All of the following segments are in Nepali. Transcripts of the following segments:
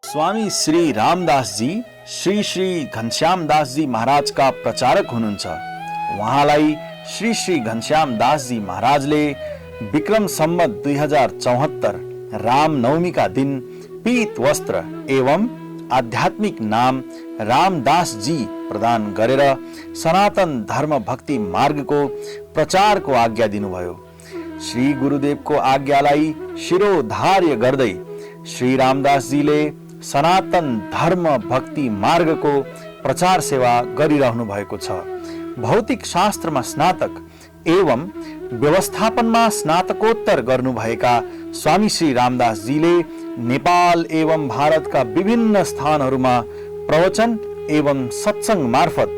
स्वामी श्री रामदास जी श्री श्री घनश्याम दास जी महाराज का प्रचारक हुनुहुन्छ। उहाँलाई श्री श्री घनश्याम दास जी महाराजले विक्रम सम्वत 2074 रामनवमी का दिन पीत वस्त्र एवं आध्यात्मिक नाम रामदास जी प्रदान गरेर सनातन धर्म भक्ति मार्गको प्रचारको आज्ञा दिनुभयो। श्री गुरुदेवको आज्ञालाई शिरोधार्य गर्दै श्री रामदास जीले सनातन धर्म भक्ति मार्गको प्रचार सेवा गरिरहनु भएको छ। भौतिक शास्त्रमा स्नातक एवं व्यवस्थापनमा स्नातकोत्तर गर्नुभएका स्वामी श्री रामदास जीले नेपाल एवं भारतका विभिन्न स्थानहरूमा प्रवचन एवं सत्संग मार्फत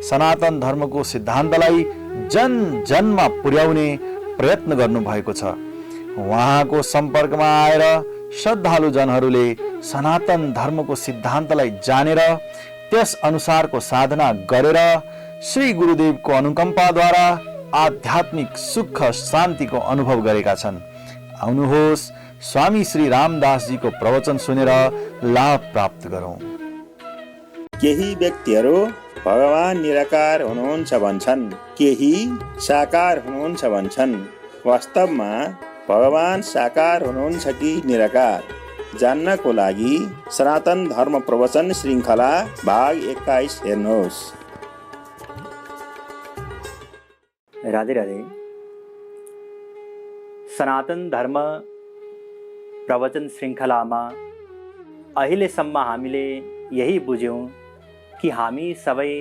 सनातन धर्मको सिद्धान्तलाई जन जनमा पुर्याउने प्रयत्न गर्नुभएको छ। उहाँको सम्पर्कमा आएर श्रद्धालु जनहरूले सनातन धर्मको सिद्धान्तलाई जानेर त्यस अनुसारको साधना गरेर श्री गुरुदेवको अनुकम्पाद्वारा आध्यात्मिक सुख शान्तिको अनुभव गरेका छन्। आउनुहोस् स्वामी श्री रामदास जीको प्रवचन सुनेर लाभ प्राप्त गरौं। केही व्यक्तिहरू भगवान निराकार हुनुहुन्छ भन्छन्, केही साकार हुनुहुन्छ भन्छन्। वास्तवमा भगवान साकार हुनुहुन्छ कि निराकार जान्नको लागि सनातन धर्म प्रवचन श्रृङ्खला भाग 21 हेर्नुहोस्। राधे राधे। सनातन धर्म प्रवचन श्रृङ्खलामा अहिलेसम्म हामीले यही बुझ्यौँ कि हामी सबै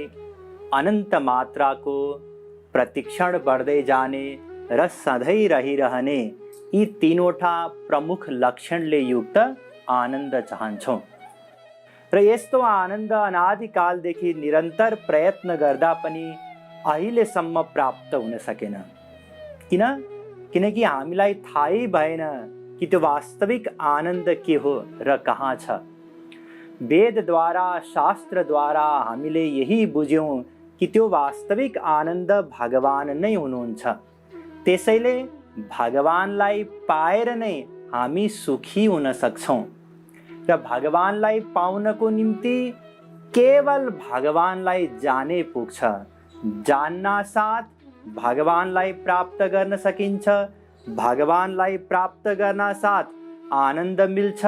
अनन्त मात्राको प्रतिक्षण बढ्दै जाने र सधैँ रहिरहने यी तीनवटा प्रमुख लक्षणले युक्त आनन्द चाहन्छौँ र यस्तो आनन्द अनादिकालदेखि निरन्तर प्रयत्न गर्दा पनि अहिलेसम्म प्राप्त हुन सकेन। किनकि हामीलाई थाहै भएन कि त्यो वास्तविक आनन्द के हो र कहाँ छ। वेदद्वारा शास्त्रद्वारा हामीले यही बुझ्यौँ कि त्यो वास्तविक आनन्द भगवान नै हुनुहुन्छ। त्यसैले भगवानलाई पाएर नै हामी सुखी हुन सक्छौँ र भगवानलाई पाउनको निम्ति केवल भगवानलाई जाने पुग्छ। जान्न साथ भगवानलाई प्राप्त गर्न सकिन्छ। भगवानलाई प्राप्त गर्न साथ आनन्द मिल्छ।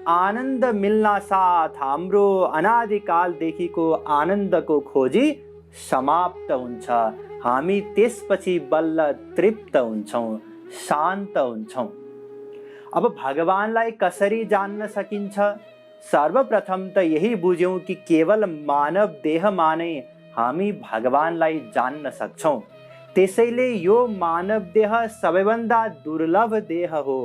आनन्द मिल्न साथ हाम्रो अनादिकालदेखिको आनन्दको खोजी समाप्त हुन्छ। हामी त्यसपछि बल्ल तृप्त हुन्छौँ, शान्त हुन्छौँ। अब भगवानलाई कसरी जान्न सकिन्छ? सर्वप्रथम त यही बुझ्यौँ कि केवल मानव देहमा नै हामी भगवानलाई जान्न सक्छौँ। त्यसैले यो मानव देह सबैभन्दा दुर्लभ देह हो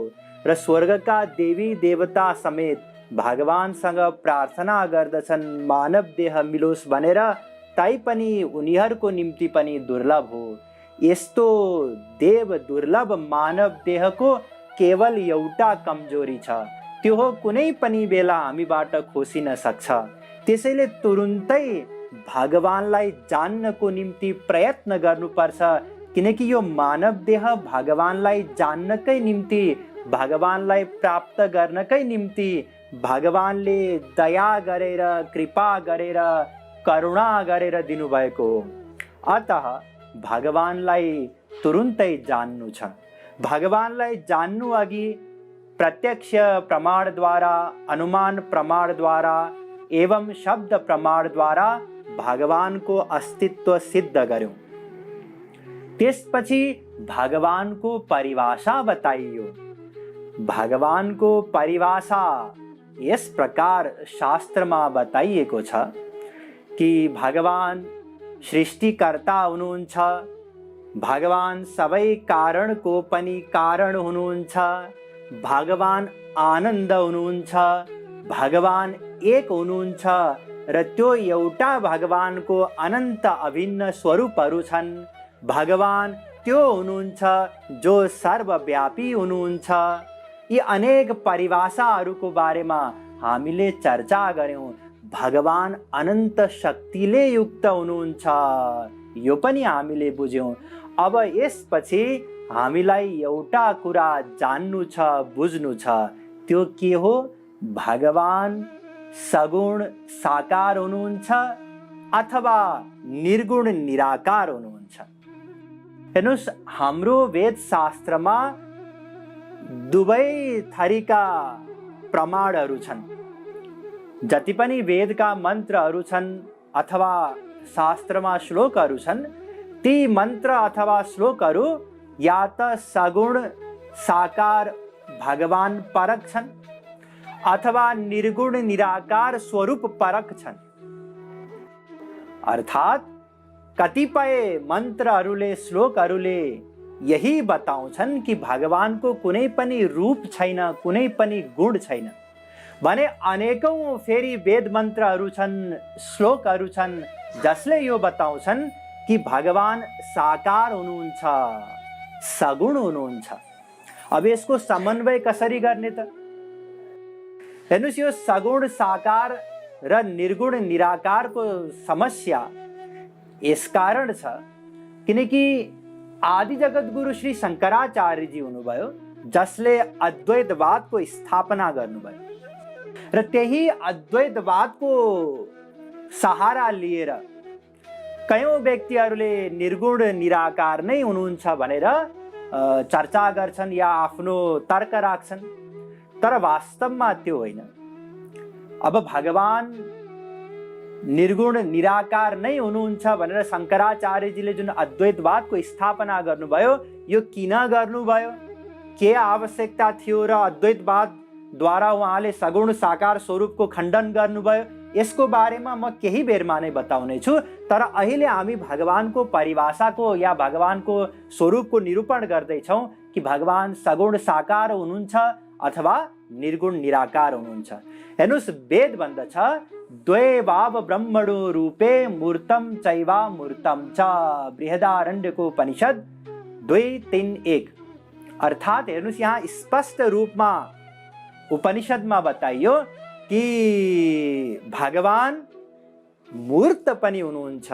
र स्वर्गका देवी देवता समेत भगवानसँग प्रार्थना गर्दछन् मानव देह मिलोस् भनेर, तैपनि उनीहरूको निम्ति पनि दुर्लभ हो। यस्तो देव दुर्लभ मानव देहको केवल एउटा कमजोरी छ, त्यो हो कुनै पनि बेला हामीबाट खोसिन सक्छ। त्यसैले तुरुन्तै भगवानलाई जान्नको निम्ति प्रयत्न गर्नुपर्छ, किनकि यो मानव देह भगवानलाई जान्नकै निम्ति, भगवानलाई प्राप्त गर्नकै निम्ति भगवानले दया गरेर, कृपा गरेर, करुणा गरेर दिनुभएको हो। अतः भगवानलाई तुरुन्तै जान्नु छ। भगवानलाई जान्नु अघि प्रत्यक्ष प्रमाणद्वारा, अनुमान प्रमाणद्वारा एवं शब्द प्रमाणद्वारा भगवानको अस्तित्व सिद्ध गर्यौं। त्यसपछि भगवानको परिभाषा बताइयो। भगवानको परिभाषा यस प्रकार शास्त्रमा बताइएको छ कि भगवान सृष्टिकर्ता हुनुहुन्छ, भगवान सबै कारणको पनि कारण हुनुहुन्छ, भगवान आनन्द हुनुहुन्छ, भगवान एक हुनुहुन्छ र त्यो एउटा भगवानको अनन्त अभिन्न स्वरूपहरू छन्। भगवान त्यो हुनुहुन्छ जो सर्वव्यापी हुनुहुन्छ। यी अनेक परिभाषाहरूको बारेमा हामीले चर्चा गर्यौं। भगवान अनन्त शक्तिले युक्त हुनुहुन्छ, यो पनि हामीले बुझ्यौं। अब यसपछि हामीलाई एउटा कुरा जान्नु छ, बुझ्नु छ। त्यो के हो? भगवान सगुण साकार हुनुहुन्छ अथवा निर्गुण निराकार हुनुहुन्छ। हेर्नुहोस्, हाम्रो वेद शास्त्रमा दुवै थरीका प्रमाणहरू छन्। जति पनि वेदका मन्त्रहरू छन् अथवा शास्त्रमा श्लोकहरू छन्, ती मन्त्र अथवा श्लोकहरू या त सगुण साकार भगवान परक छन् अथवा निर्गुण निराकार स्वरूप परक छन्। अर्थात् कतिपय मन्त्रहरूले श्लोकहरूले यही बताउँछन् कि भगवानको कुनै पनि रूप छैन, कुनै पनि गुण छैन भने अनेकौं फेरि वेद मन्त्रहरू छन्, श्लोकहरू छन् जसले यो बताउँछन् कि भगवान साकार हुनुहुन्छ, सगुण हुनुहुन्छ। अब यसको समन्वय कसरी गर्ने त? हेर्नुहोस्, यो सगुण साकार र निर्गुण निराकारको समस्या यसकारण छ किनकि आदि जगद्गुरु श्री शङ्कराचार्यजी हुनुभयो जसले अद्वैतवादको स्थापना गर्नुभयो र त्यही अद्वैतवादको सहारा लिएर कयौं व्यक्तिहरूले निर्गुण निराकार नै हुनुहुन्छ भनेर चर्चा गर्छन् या आफ्नो तर्क राख्छन्, तर वास्तवमा त्यो होइन। अब भगवान निर्गुण निराकार नै हुनुहुन्छ भनेर शङ्कराचार्यजीले जुन अद्वैतवादको स्थापना गर्नुभयो, यो किन गर्नुभयो, के आवश्यकता थियो र अद्वैतवादद्वारा उहाँले सगुण साकार स्वरूपको खण्डन गर्नुभयो, यसको बारेमा म केही बेरमा नै बताउने छु। तर अहिले हामी भगवानको परिभाषाको या भगवानको स्वरूपको निरूपण गर्दैछौँ कि भगवान सगुण साकार हुनुहुन्छ अथवा निर्गुण निराकार हुनुहुन्छ। हेर्नुहोस्, वेद भन्दछ द्वे वाव ब्रह्मणो रूपे मूर्तम चैवा मूर्तम च, बृहदारण्यको उपनिषद 2:3-1। अर्थात् हेर्नुहोस्, यहाँ स्पष्ट रूपमा उपनिषदमा बताइयो कि भगवान मूर्त पनि हुनुहुन्छ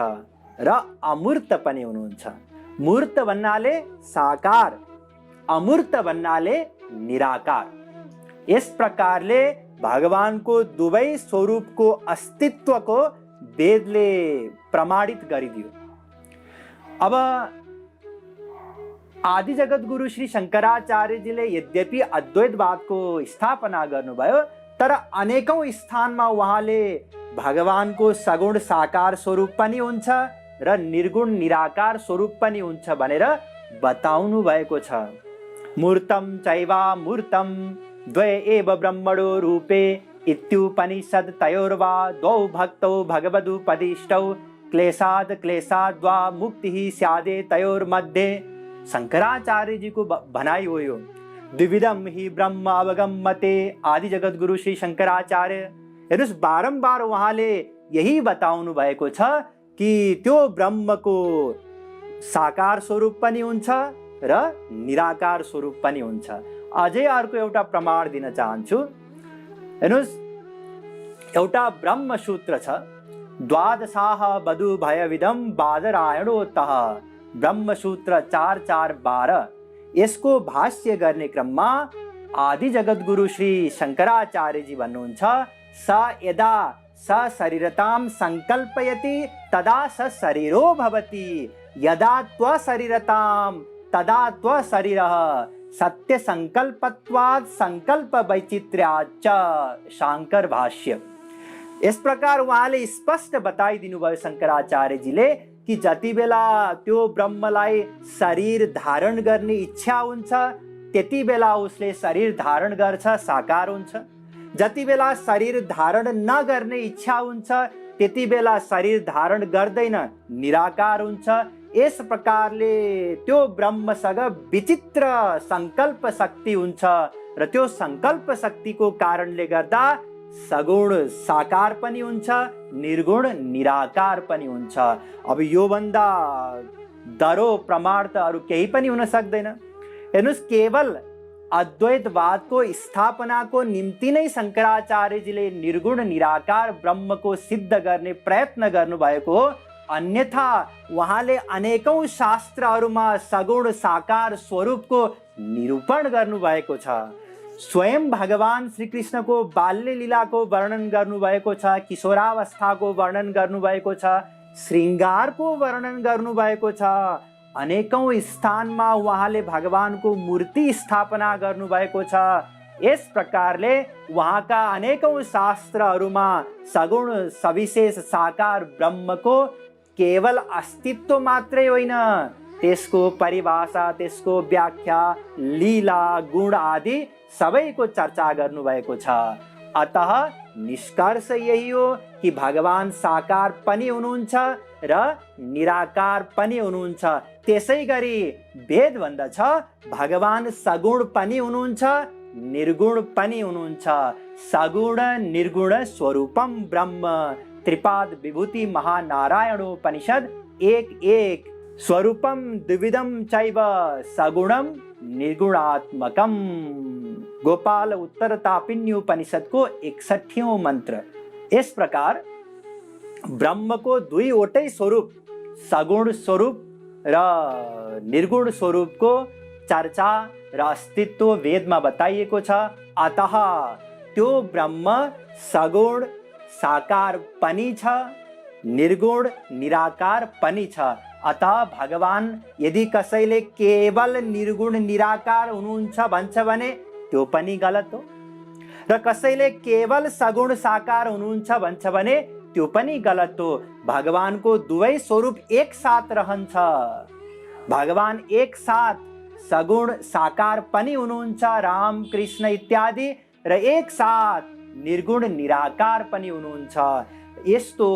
र अमूर्त पनि हुनुहुन्छ। मूर्त भन्नाले साकार, अमूर्त भन्नाले निराकार। यस प्रकारले भगवानको दुवै स्वरूपको अस्तित्वको वेदले प्रमाणित गरिदियो। अब आदि जगद्गुरु श्री शङ्कराचार्यजीले यद्यपि अद्वैतवादको स्थापना गर्नुभयो तर अनेकौं स्थानमा उहाँले भगवानको सगुण साकार स्वरूप पनि हुन्छ र निर्गुण निराकार स्वरूप पनि हुन्छ भनेर बताउनु भएको छ। मूर्तम चैवा मूर्तम द्वे एव ब्रह्मणो रूपे इत्युपनिषद तयोर्वा द्वौ भक्तौ भगवदुपदिष्टौ क्लेशाद क्लेशाद्वा मुक्तिः स्यादे तयोर्मध्ये। शङ्कराचार्य जी को भनाइ हो यो। द्विविधम ही ब्रह्म अवगम्यते, आदि जगद्गुरु श्री शङ्कराचार्य। हेर्नुहोस्, बारम्बार उहाँले यही बताउनु भएको छ कि त्यो ब्रह्मको साकार स्वरूप पनि हुन्छ र निराकार स्वरूप पनि हुन्छ। अझै अर्को एउटा प्रमाण दिन चाहन्छु। हेर्नुहोस्, एउटा ब्रह्मसूत्र छ, द्वादशाः वधु भयविदम बादरायणोतः, ब्रह्मसूत्र 4:4-12। यसको भाष्य गर्ने क्रममा आदि जगद्गुरु श्री शङ्कराचार्य जी भन्नुहुन्छ, स यदा स शरीरतां संकल्पयति तदा स शरीरो भवति, यदा त्वशरीरतां तदा त्वशरीरः, सत्य संकल्पत्वात् संकल्प वैचित्र्याच्च। शाङ्कर भाष्य। यस प्रकार उहाँले स्पष्ट बताइदिनु भयो शङ्कराचार्यजीले कि जति बेला त्यो ब्रह्मलाई शरीर धारण गर्ने इच्छा हुन्छ त्यति बेला उसले शरीर धारण गर्छ, साकार हुन्छ। जति बेला शरीर धारण नगर्ने इच्छा हुन्छ त्यति बेला शरीर धारण गर्दैन, निराकार हुन्छ। यस प्रकारले त्यो ब्रह्मसँग विचित्र संकल्प शक्ति हुन्छ र त्यो संकल्प शक्तिको कारणले गर्दा सगुण साकार पनि हुन्छ, निर्गुण निराकार पनि हुन्छ। अब यो भन्दा दरो प्रमाण त अरू केही पनि हुन सक्दैन। हेर्नुहोस्, केवल अद्वैतवादको स्थापनाको निम्ति नै शङ्कराचार्यजीले निर्गुण निराकार ब्रह्मको सिद्ध गर्ने प्रयत्न गर्नुभएको हो, अन्यथा उहाँले अनेकौं शास्त्रहरूमा सगुण साकार स्वरूपको निरूपण गर्नुभएको छ। स्वयं भगवान श्री कृष्णको बाल्य लीलाको वर्णन गर्नुभएको छ, किशोरावस्थाको वर्णन गर्नुभएको छ, श्रृङ्गारको वर्णन गर्नुभएको छ। अनेकौं स्थानमा उहाँले भगवानको मूर्ति स्थापना गर्नुभएको छ। यस प्रकारले उहाँका अनेकौं शास्त्रहरूमा सगुण सविशेष साकार ब्रह्मको केवल अस्तित्व मात्रै होइन, त्यसको परिभाषा, त्यसको व्याख्या, लीला, गुण आदि सबैको चर्चा गर्नुभएको छ। अतः निष्कर्ष यही हो कि भगवान साकार पनि हुनुहुन्छ र निराकार पनि हुनुहुन्छ। त्यसै गरी वेद भन्दछ भगवान सगुण पनि हुनुहुन्छ, निर्गुण पनि हुनुहुन्छ। सगुण निर्गुण स्वरूपम ब्रह्म, त्रिपाद विभूति महानारायणोपनिषद 1:1। स्वरूपम द्विविधम चैव सगुणम निर्गुणात्मकम, गोपाल उत्तर तापिन्योपनिषद को 61वां मंत्र। इस प्रकार ब्रह्म को दुईवटै स्वरूप, सगुण स्वरूप र निर्गुण स्वरूप को चर्चा र अस्तित्व वेदमा बताइएको छ। अतः त्यो ब्रह्म सगुण साकार पनि छ, निर्गुण निराकार पनि छ। अतः भगवान यदि कसैले केवल निर्गुण निराकार हुनुहुन्छ भन्छ भने त्यो पनि गलत हो, र कसैले केवल सगुण साकार हुनुहुन्छ भन्छ भने त्यो पनि गलत हो। भगवानको दुवै स्वरूप एक साथ रहन्छ। भगवान एक साथ सगुण साकार पनि हुनुहुन्छ, राम कृष्ण इत्यादि, र एक साथ निर्गुण निराकार पनि हुनुहुन्छ। यस्तो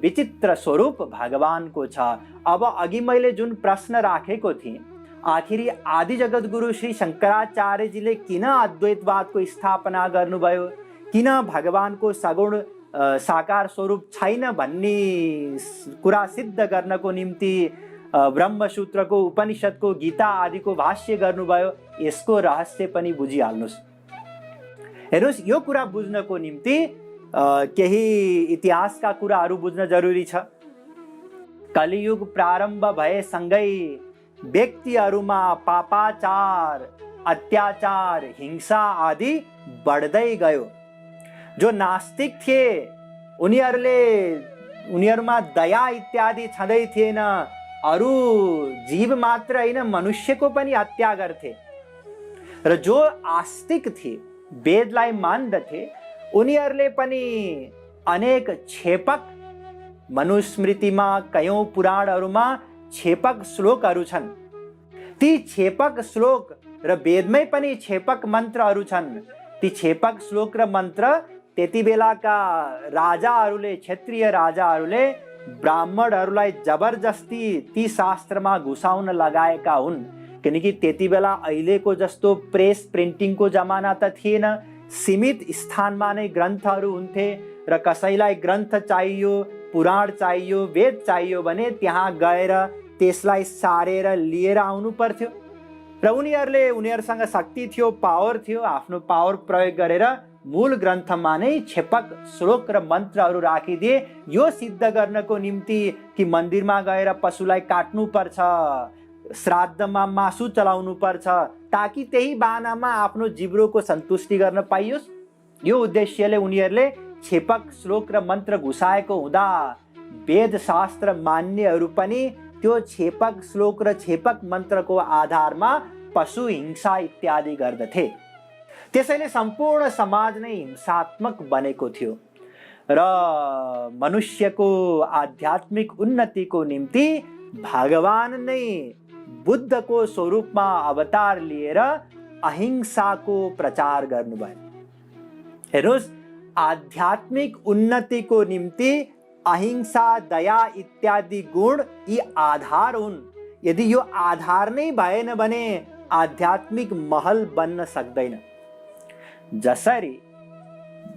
विचित्र स्वरूप भगवानको छ। अब अघि मैले जुन प्रश्न राखेको थिएँ, आखिरी आदि जगत गुरु श्री शंकराचार्यजीले किन अद्वैतवादको स्थापना गर्नुभयो, किन भगवानको सगुण साकार स्वरूप छैन भन्ने कुरा सिद्ध गर्नको निम्ति ब्रह्मसूत्रको, उपनिषदको, गीता आदिको भाष्य गर्नुभयो, यसको रहस्य पनि बुझिहाल्नुहोस्। हेर्नुहोस्, यो कुरा बुझ्नको निम्ति केही इतिहासका कुराहरू बुझ्न जरुरी छ। कलियुग प्रारम्भ भएसँगै व्यक्तिहरूमा पापाचार, अत्याचार, हिंसा आदि बढ्दै गयो। जो नास्तिक थिए उनीहरूमा दया इत्यादि छँदै थिएन। अरू जीव मात्र होइन, मनुष्यको पनि हत्या गर्थे। र जो आस्तिक थिए, वेदलाई मान्दथे, उनीहरूले पनि अनेक छेपक, मनुस्मृतिमा कयौं पुराणहरूमा छेपक श्लोकहरू छन्। ती छेपक श्लोक र वेदमै पनि छेपक मन्त्रहरू छन्। ती छेपक श्लोक र मन्त्र त्यति बेलाका राजाहरूले, क्षेत्रीय राजाहरूले ब्राह्मणहरूलाई जबरजस्ती ती शास्त्रमा घुसाउन लगाएका हुन्। किनकि त्यति बेला अहिलेको जस्तो प्रेस प्रिन्टिङको जमाना त थिएन। सीमित स्थानमा नै ग्रन्थहरू हुन्थे, र कसैलाई ग्रन्थ चाहियो, पुराण चाहियो, वेद चाहियो भने त्यहाँ गएर त्यसलाई सारेर लिएर आउनु पर्थ्यो। र उनीहरूसँग शक्ति थियो, पावर थियो, आफ्नो पावर प्रयोग गरेर मूल ग्रन्थमा नै छेपक श्लोक र मन्त्रहरू राखिदिए। यो सिद्ध गर्नको निम्ति कि मन्दिरमा गएर पशुलाई काट्नु पर्छ, श्राद्धमा मासु चलाउनु पर्छ, ताकि त्यही बानामा आफ्नो जिब्रोको सन्तुष्टि गर्न पाइयोस्। यो उद्देश्यले उनीहरूले छेपक श्लोक र मन्त्र घुसाएको हुँदा वेद शास्त्र मान्नेहरू पनि त्यो छेपक श्लोक र छेपक मन्त्रको आधारमा पशु हिंसा इत्यादि गर्दथे। त्यसैले सम्पूर्ण समाज नै हिंसात्मक बनेको थियो, र मनुष्यको आध्यात्मिक उन्नतिको निम्ति भगवान नै बुद्धको स्वरूपमा अवतार लिएर अहिंसाको प्रचार गर्नुभयो। हेर्नुहोस्, आध्यात्मिक उन्नतिको निम्ति अहिंसा, दया इत्यादि गुण यी आधार हुन्। यदि यो आधार नै भएन भने आध्यात्मिक महल बन्न सक्दैन। जसरी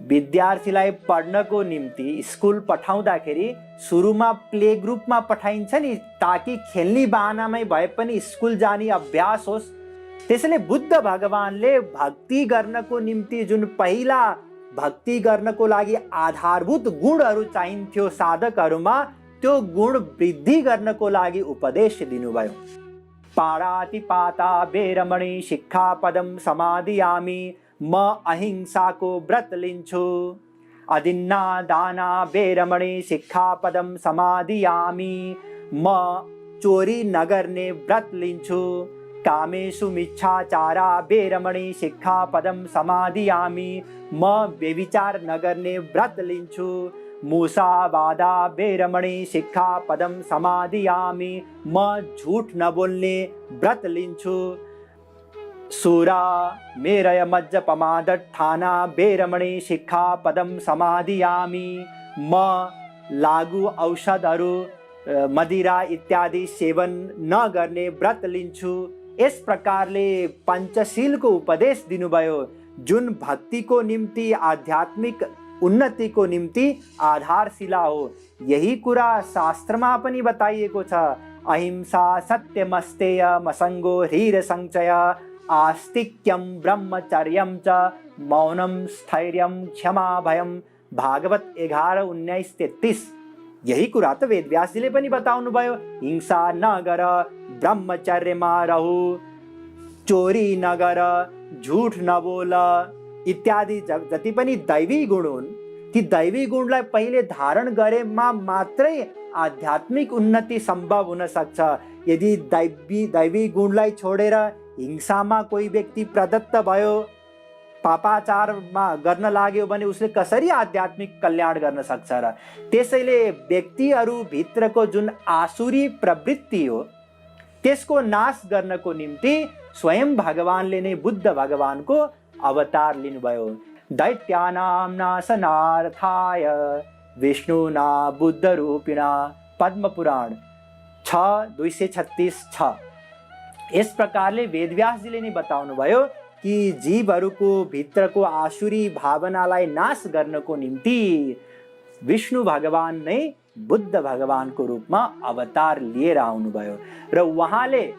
विद्यार्थीलाई पढ्नको निम्ति स्कुल पठाउँदाखेरि सुरुमा प्ले ग्रुपमा पठाइन्छ नि, ताकि खेल्ने बहानामै भए पनि स्कुल जाने अभ्यास होस्। त्यसैले बुद्ध भगवानले भक्ति गर्नको निम्ति जुन पहिला भक्ति गर्नको लागि आधारभूत गुणहरू चाहिन्थ्यो साधकहरूमा, त्यो गुण वृद्धि गर्नको लागि उपदेश दिनुभयो। पाणातिपाता वेरमणि शिक्षापदं समादियामि म अहिंसाको व्रत लिन्छु, अदिन्ना दाना बेरमणि शिक्षापदम समादियामि, म चोरी नगर्ने व्रत लिन्छु, कामेषु मिच्छाचारा बेरमणि शिक्षापदम समादियामि, म व्यभिचार नगर्ने व्रत लिन्छु, मूसावादा बेरमणि शिक्षापदम समादियामि, म झूठ न बोल्ने व्रत लिन्छु, सूरा मेरय मज्जपमादठाना बेरमणि शिक्षापदम समादियामि, म लागु औषधहरू मदिरा इत्यादि सेवन न गर्ने व्रत लिन्छु। यस प्रकारले पञ्चशीलको उपदेश दिनुभयो, जुन भक्तिको निम्ति, आध्यात्मिक उन्नतिको निम्ति आधारशिला हो। यही कुरा शास्त्रमा पनि बताइएको छ। अहिंसा सत्यमस्तेय मसङ्गो ह्रीरसञ्चय आस्तिक्यम ब्रह्मचर्यम च मौनम स्थैर्यम क्षमा भयम, भागवत 11:19-33। यही कुरा त वेदव्यासजीले पनि बताउनु भयो। हिंसा नगर, ब्रह्मचर्यमा रहु, चोरी नगर, झूठ नबोल इत्यादि जति पनि दैवी गुण हुन्, ती दैवी गुणलाई पहिले धारण गरेमा मात्रै आध्यात्मिक उन्नति सम्भव हुन सक्छ। यदि दैवी गुणलाई छोडेर हिंसामा कोही व्यक्ति प्रदत्त भयो, पापाचारमा गर्न लाग्यो भने उसले कसरी आध्यात्मिक कल्याण गर्न सक्छ र? त्यसैले व्यक्तिहरू भित्रको जुन आसुरी प्रवृत्ति हो त्यसको नाश गर्नको निम्ति स्वयं भगवानले नै बुद्ध भगवानको अवतार लिनुभयो। दैत्यानां नाशनार्थाय विष्णुना बुद्ध रूपिणा, पद्म पुराण 6:236। यस प्रकारले वेदव्यासजीले नै बताउनु भयो कि जीवहरूको भित्रको आसुरी भावनालाई नाश गर्नको निम्ति विष्णु भगवान नै बुद्ध भगवानको रूपमा अवतार लिएर आउनुभयो। र उहाँले,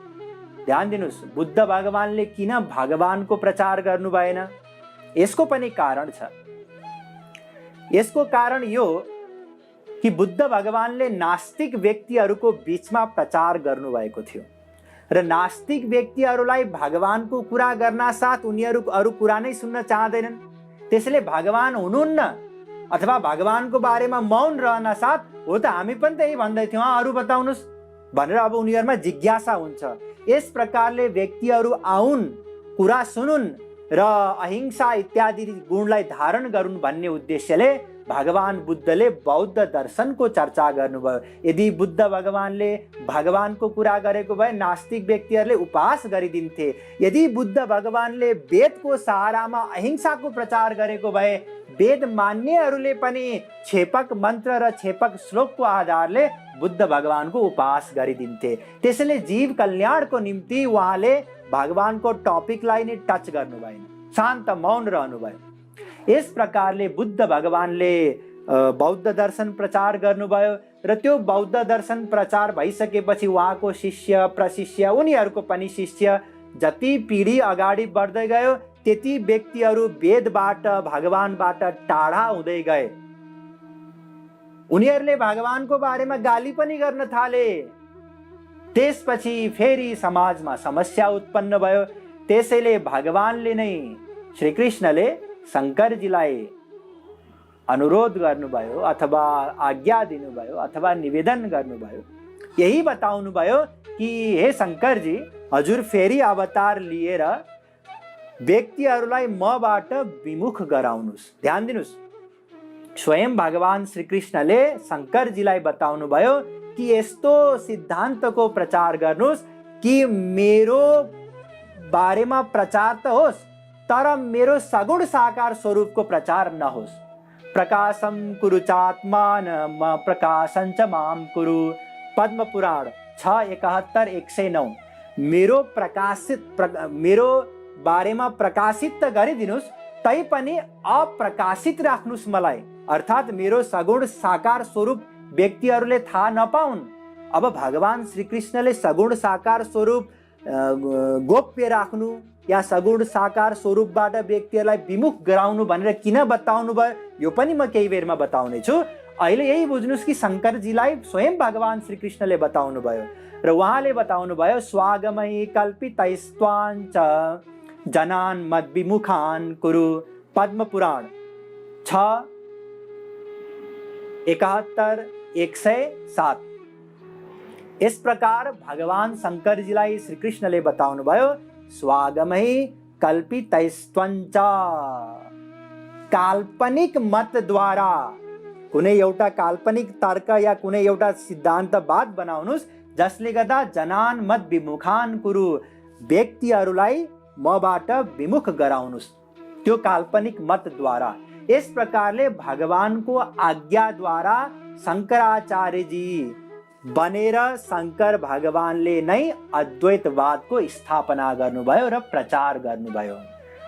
ध्यान दिनुस्, बुद्ध भगवानले किन भगवानको प्रचार गर्नु भएन? यसको पनि कारण छ। यसको कारण यो कि बुद्ध भगवानले नास्तिक व्यक्तिहरूको बीचमा प्रचार गर्नुभएको थियो र नास्तिक व्यक्तिहरूलाई भगवानको कुरा गर्न साथ उनीहरू अरू कुरा नै सुन्न चाहँदैनन्। त्यसैले भगवान हुनुहुन्न अथवा भगवानको बारेमा मौन रहन साथ, हो त हामी पनि त्यही भन्दै थियौँ, अरू बताउनुस् भनेर अब उनीहरूमा जिज्ञासा हुन्छ। यस प्रकारले व्यक्तिहरू आउन्, कुरा सुनुन् र अहिंसा इत्यादि गुणलाई धारण गरून् भन्ने उद्देश्यले भगवान बुद्धले बौद्ध दर्शनको चर्चा गर्नुभयो। यदि बुद्ध भगवानले भगवानको कुरा गरेको भए नास्तिक व्यक्तिहरूले उपहास गरिदिन्थे। यदि बुद्ध भगवानले वेदको सहारामा अहिंसाको प्रचार गरेको भए वेद मान्नेहरूले पनि छेपक मन्त्र र छेपक श्लोकको आधारले बुद्ध भगवानको उपहास गरिदिन्थे। त्यसैले जीव कल्याणको निम्ति उहाँले भगवानको टपिकलाई नै टच गर्नु भएन, शान्त मौन रहनुभयो। यस प्रकारले बुद्ध भगवानले बौद्ध दर्शन प्रचार गर्नुभयो र त्यो बौद्ध दर्शन प्रचार भइसकेपछि उहाँको शिष्य प्रशिष्य, उनीहरूको पनि शिष्य जति पिढी अगाडि बढ्दै गयो त्यति व्यक्तिहरू वेदबाट, भगवानबाट टाढा हुँदै गए। उनीहरूले भगवानको बारेमा गाली पनि गर्न थाले। त्यसपछि फेरि समाजमा समस्या उत्पन्न भयो। त्यसैले भगवानले नै, श्रीकृष्णले शङ्करजीलाई अनुरोध गर्नुभयो अथवा आज्ञा दिनुभयो अथवा निवेदन गर्नुभयो, यही बताउनुभयो कि हे शङ्करजी, हजुर फेरि अवतार लिएर व्यक्तिहरूलाई मबाट विमुख गराउनुस्। ध्यान दिनुस्, स्वयं भगवान श्रीकृष्णले शङ्करजीलाई बताउनुभयो कि यस्तो सिद्धान्तको प्रचार गर्नुस् कि मेरो बारेमा प्रचार त होस् तर मेरो सगुण साकार स्वरूपको प्रचार नहोस्। प्रकाशम कुरु चात्मान प्रकाशन च माम कुरु, पद्म पुराण 6:71-109। मेरो बारेमा प्रकाशित त गरिदिनुस्, तै पनि अप्रकाशित राख्नुस् मलाई, अर्थात् मेरो सगुण साकार स्वरूप व्यक्तिहरूले थाहा नपाउन्। अब भगवान श्रीकृष्णले सगुण साकार स्वरूप गोप्य राख्नु या सगुण साकार स्वरूपबाट व्यक्तिहरूलाई विमुख गराउनु भनेर किन बताउनु भयो, यो पनि म केही बेरमा बताउने छु। अहिले यही बुझ्नुस् कि शङ्करजीलाई स्वयं भगवान श्रीकृष्णले बताउनु भयो र उहाँले बताउनु भयो, स्वागमयी कल्पितैस्त्वाञ्च जनान मद विमुखान कुरु। पद्म पुराण 6:71-107। इस प्रकार भगवान शङ्करजीलाई श्री कृष्णले बताउनुभयो स्वागमै कल्पितैस्त्वञ्च। काल्पनिक मतद्वारा कुनै एउटा काल्पनिक तर्क या कुनै एउटा सिद्धान्तवाद बनाउनुस् जसले गर्दा जनान मत विमुखान कुरु, व्यक्तिहरूलाई मबाट विमुख गराउनुस् त्यो काल्पनिक मतद्वारा। यस प्रकारले भगवानको आज्ञाद्वारा शङ्कराचार्यजी बनेर शङ्कर भगवानले नै अद्वैतवादको स्थापना गर्नुभयो र प्रचार गर्नुभयो।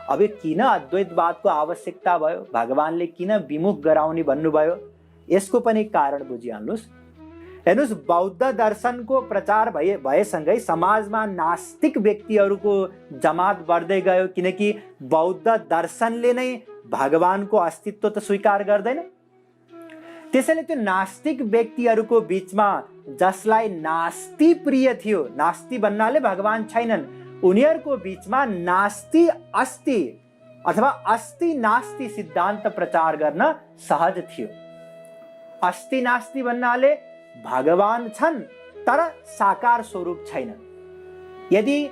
अब किन अद्वैतवादको आवश्यकता भयो, भगवानले किन विमुख गराउने भन्नुभयो, यसको पनि कारण बुझिहाल्नुस्। हेर्नुस्, बौद्ध दर्शनको प्रचार भएसँगै समाजमा नास्तिक व्यक्तिहरूको जमात बढ्दै गयो, किनकि बौद्ध दर्शनले नै भगवानको अस्तित्व त स्वीकार गर्दैन। त्यसैले त्यो नास्तिक व्यक्तिहरूको बीचमा जसलाई नास्ति प्रिय थियो, नास्ति भन्नाले भगवान छैनन्, उनीहरूको बीचमा नास्ति अस्ति अथवा अस्ति नास्ति सिद्धान्त प्रचार गर्न सहज थियो। अस्ति नास्ति भन्नाले भगवान छन् तर साकार स्वरूप छैन। यदि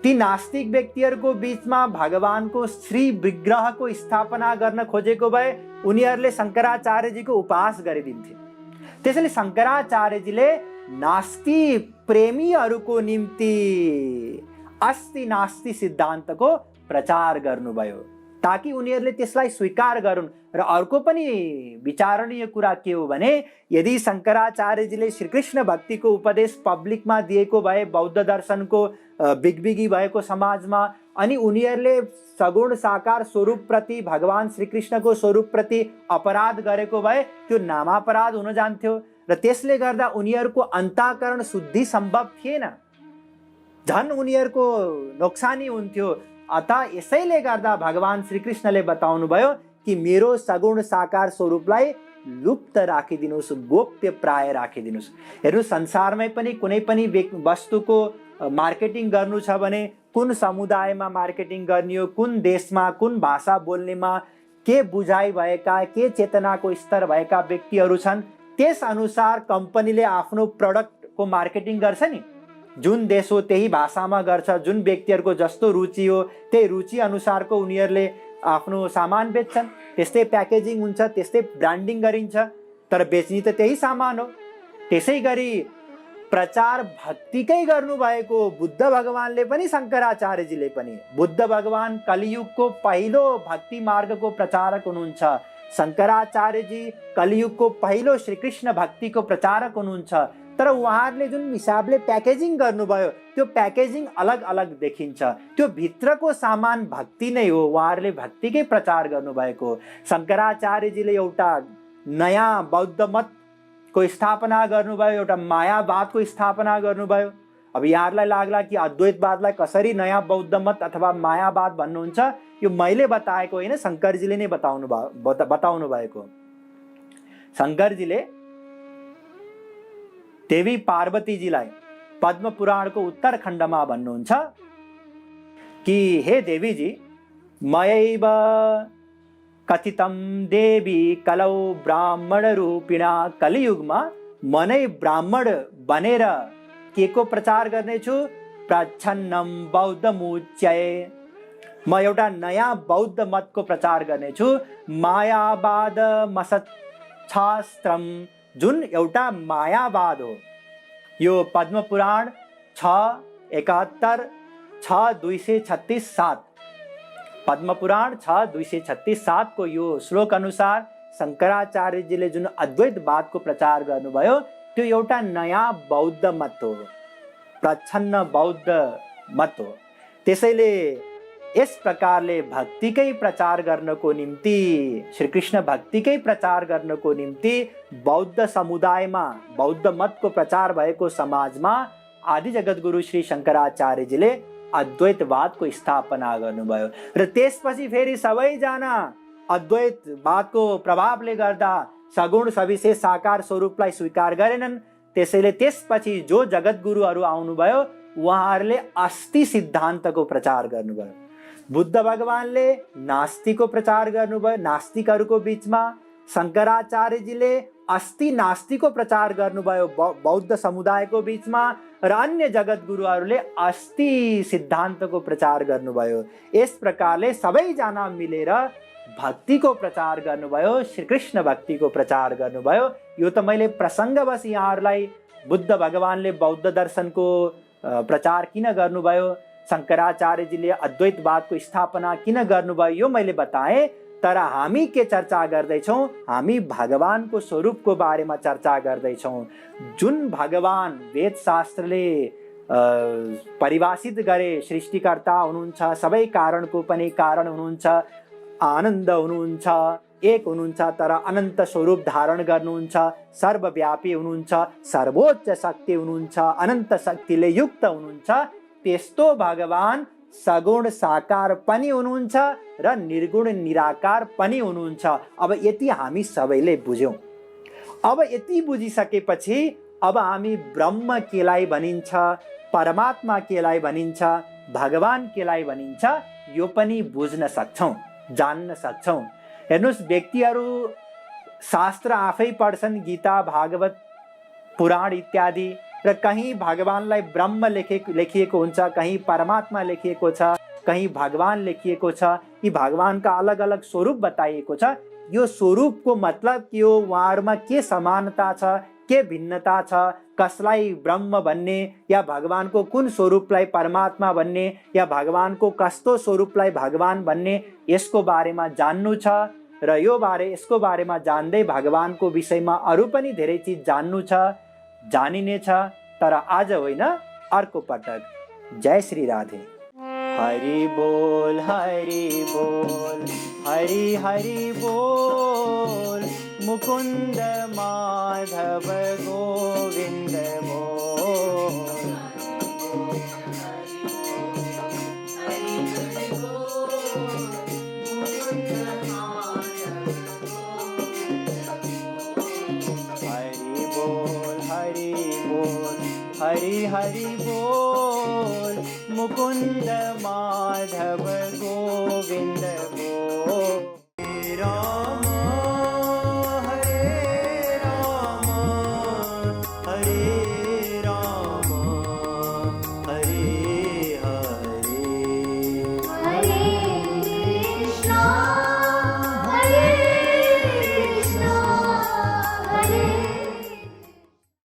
ती नास्तिक व्यक्तिहरूको बीचमा भगवानको श्री विग्रहको स्थापना गर्न खोजेको भए उनीहरूले शङ्कराचार्यजीको उपास गरिदिन्थे। त्यसैले शङ्कराचार्यजीले नास्ति प्रेमीहरूको निम्ति अस्ति नास्ति सिद्धान्तको प्रचार गर्नुभयो ताकि उनीहरूले त्यसलाई स्वीकार गरून्। र अर्को पनि विचारणीय कुरा के हो भने, यदि शङ्कराचार्यजीले श्रीकृष्ण भक्तिको उपदेश पब्लिकमा दिएको भए, बौद्ध दर्शनको बिगबिगी भएको समाजमा, अनि उनीहरूले सगुण साकार स्वरूपप्रति, भगवान श्रीकृष्णको स्वरूपप्रति अपराध गरेको भए त्यो नामापराध हुन जान्थ्यो र त्यसले गर्दा उनीहरूको अन्तःकरण शुद्धि सम्भव थिएन, झन् उनीहरूको नोक्सानी हुन्थ्यो। अतः यसैले गर्दा भगवान श्रीकृष्णले बताउनुभयो कि मेरो सगुण साकार स्वरूपलाई लुप्त राखिदिनुस्, गोप्य प्राय राखिदिनुस्। हेर्नु, संसारमै पनि कुनै पनि वस्तुको मार्केटिङ गर्नु छ भने कुन समुदायमा मार्केटिङ गर्ने हो, कुन देशमा, कुन भाषा बोल्नेमा के बुझाइ भएका, के चेतनाको स्तर भएका व्यक्तिहरू छन्, त्यस अनुसार कम्पनीले आफ्नो प्रडक्टको मार्केटिङ गर्छ नि। जुन देश हो त्यही भाषामा गर्छ, जुन व्यक्तिहरूको जस्तो रुचि हो त्यही रुचि अनुसारको उनीहरूले आफ्नो सामान बेच्छन्। त्यस्तै प्याकेजिङ हुन्छ, त्यस्तै ब्रान्डिङ गरिन्छ, तर बेच्ने त त्यही सामान हो। त्यसै गरी प्रचार भक्तिकै गर्नुभएको बुद्ध भगवानले पनि, शङ्कराचार्यजीले पनि, बुद्ध भगवान कलियुगको पहिलो भक्ति मार्गको प्रचारक हुनुहुन्छ, शङ्कराचार्यजी कलियुगको पहिलो श्रीकृष्ण भक्तिको प्रचारक हुनुहुन्छ। तर उहाँहरूले जुन हिसाबले प्याकेजिङ गर्नुभयो त्यो प्याकेजिङ अलग अलग देखिन्छ, त्यो भित्रको सामान भक्ति नै हो, उहाँहरूले भक्तिकै प्रचार गर्नुभएको। शङ्कराचार्यजीले एउटा नयाँ बौद्ध मतको स्थापना गर्नुभयो, एउटा मायावादको स्थापना गर्नुभयो। अब यहाँहरूलाई लाग्ला कि अद्वैतवादलाई कसरी नयाँ बौद्ध मत अथवा मायावाद भन्नुहुन्छ, यो मैले बताएको होइन, शङ्करजीले नै बताउनु भएको। शङ्करजीले देवी पार्वतीजीलाई पद्म पुराणको उत्तर खण्डमा भन्नुहुन्छ कि हे देवीजी, मयैव कथितं देवी कलौ ब्राह्मण रूपिणा, कलियुगमा म नै ब्राह्मण बनेर के को प्रचार गर्नेछु, प्रच्छन्नं बौद्धमुच्यये, म एउटा नयाँ बौद्ध मतको प्रचार गर्नेछु, मायावाद मसच्छास्त्रम, जुन एउटा मायावाद हो। यो पद्म पुराण 6:71, 6:236-7, पद्म पुराण 6:236-7 को यो श्लोक अनुसार शङ्कराचार्यजीले जुन अद्वैतवादको प्रचार गर्नुभयो त्यो एउटा नयाँ बौद्ध मत हो, प्रच्छन्न बौद्ध मत हो। त्यसैले यस प्रकारले भक्तिकै प्रचार गर्नको निम्ति, श्रीकृष्ण भक्तिकै प्रचार गर्नको निम्ति बौद्ध समुदायमा, बौद्ध मतको प्रचार भएको समाजमा आदि जगद्गुरु श्री शङ्कराचार्यजीले अद्वैतवादको स्थापना गर्नुभयो। र त्यसपछि फेरि सबैजना अद्वैतवादको प्रभावले गर्दा सगुण सविशेष साकार स्वरूपलाई स्वीकार गरेनन्। त्यसैले त्यसपछि जो जगद्गुरुहरू आउनुभयो उहाँहरूले अस्ति सिद्धान्तको प्रचार गर्नुभयो। बुद्ध भगवानले नास्तिकको प्रचार गर्नुभयो, नास्तिकहरूको बिचमा। शङ्कराचार्यजीले अस्ति नास्तिकको प्रचार गर्नुभयो बौद्ध समुदायको बिचमा, र अन्य जगत गुरुहरूले अस्ति सिद्धान्तको प्रचार गर्नुभयो। यस प्रकारले सबैजना मिलेर भक्तिको प्रचार गर्नुभयो, श्रीकृष्ण भक्तिको प्रचार गर्नुभयो। यो त मैले प्रसङ्गवश यहाँहरूलाई बुद्ध भगवानले बौद्ध दर्शनको प्रचार किन गर्नुभयो, शङ्कराचार्यजीले अद्वैतवादको स्थापना किन गर्नुभयो, यो मैले बताएँ। तर हामी के चर्चा गर्दैछौँ, हामी भगवानको स्वरूपको बारेमा चर्चा गर्दैछौँ। जुन भगवान वेदशास्त्रले परिभाषित गरे, सृष्टिकर्ता हुनुहुन्छ, सबै कारणको पनि कारण हुनुहुन्छ, आनन्द हुनुहुन्छ, एक हुनुहुन्छ, तर अनन्त स्वरूप धारण गर्नुहुन्छ, सर्वव्यापी हुनुहुन्छ, सर्वोच्च शक्ति हुनुहुन्छ, अनन्त शक्तिले युक्त हुनुहुन्छ, त्यस्तो भगवान सगुण साकार पनि हुनुहुन्छ र निर्गुण निराकार पनि हुनुहुन्छ। अब यति हामी सबैले बुझ्यौँ। अब यति बुझिसकेपछि अब हामी ब्रह्म केलाई भनिन्छ, परमात्मा केलाई भनिन्छ, भगवान केलाई भनिन्छ, यो पनि बुझ्न सक्छौँ, जान्न सक्छौँ। हेर्नुहोस्, व्यक्तिहरू शास्त्र आफै पढ्छन्, गीता, भागवत, पुराण इत्यादि, र कहीँ भगवानलाई ब्रह्म लेखिएको हुन्छ, कहीँ परमात्मा लेखिएको छ, कहीँ भगवान लेखिएको छ। यी भगवानका अलग अलग स्वरूप बताइएको छ। यो स्वरूपको मतलब के हो, उहाँहरूमा के समानता छ, के भिन्नता छ, कसलाई ब्रह्म भन्ने या भगवानको कुन स्वरूपलाई परमात्मा भन्ने या भगवानको कस्तो स्वरूपलाई भगवान भन्ने, यसको बारेमा जान्नु छ। र यसको बारेमा जान्दै भगवानको विषयमा अरू पनि धेरै चिज जान्नु छ, जानिनेछ, तर आज होइन, अर्को पटक। जय श्री राधे। हरि बोल, हरि बोल, हरि हरि बोल, मुकुंद माधव गोविंद बोल। हरि हरि बोल, मुकुंद माधव गोविंद बोल। राम